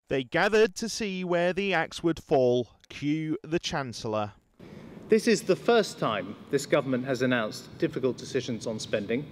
They gathered to see where the axe would fall. Cue the Chancellor. This is the first time this government has announced difficult decisions on spending.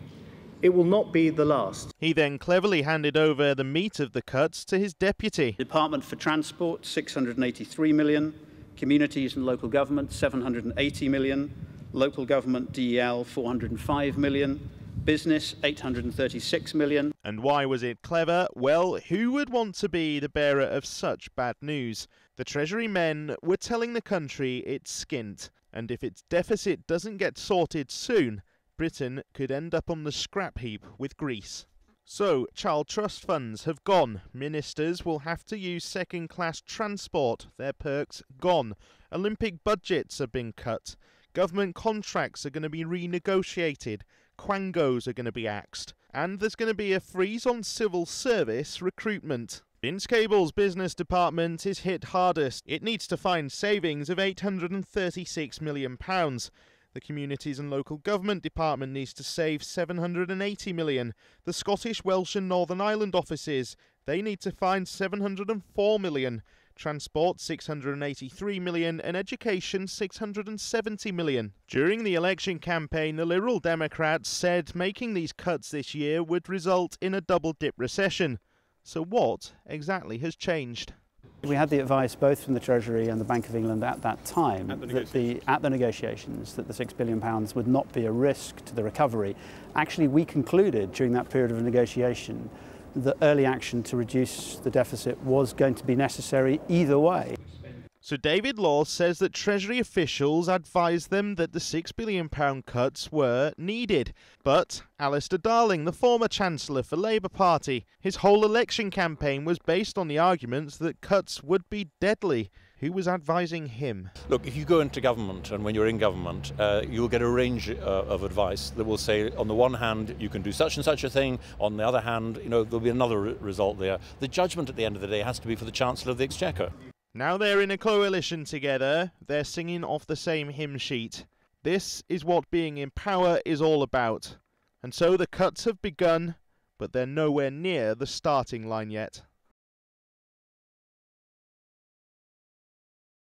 It will not be the last. He then cleverly handed over the meat of the cuts to his deputy. Department for Transport, 683 million. Communities and local government, 780 million. Local government DEL, 405 million. Business, 836 million. And why was it clever? Well, who would want to be the bearer of such bad news? The Treasury men were telling the country it's skint, and if its deficit doesn't get sorted soon, Britain could end up on the scrap heap with Greece. So, child trust funds have gone. Ministers will have to use second-class transport. Their perks gone. Olympic budgets have been cut. Government contracts are going to be renegotiated. Quangos are going to be axed. And there's going to be a freeze on civil service recruitment. Vince Cable's business department is hit hardest. It needs to find savings of £836 million. The Communities and Local Government Department needs to save £780 million. The Scottish, Welsh and Northern Ireland offices, they need to find £704 million. Transport £683 million and education £670 million. During the election campaign, the Liberal Democrats said making these cuts this year would result in a double-dip recession. So what exactly has changed? We had the advice both from the Treasury and the Bank of England at that time at the negotiations that the £6 billion would not be a risk to the recovery. Actually, we concluded during that period of negotiation that early action to reduce the deficit was going to be necessary either way. So David Law says that Treasury officials advised them that the £6 billion cuts were needed. But Alistair Darling, the former Chancellor for Labour Party, his whole election campaign was based on the arguments that cuts would be deadly. Who was advising him? Look, if you go into government, and when you're in government, you'll get a range of advice that will say, on the one hand, you can do such and such a thing, on the other hand, there'll be another result there. The judgment at the end of the day has to be for the Chancellor of the Exchequer. Now they're in a coalition together, they're singing off the same hymn sheet. This is what being in power is all about. And so the cuts have begun, but they're nowhere near the starting line yet.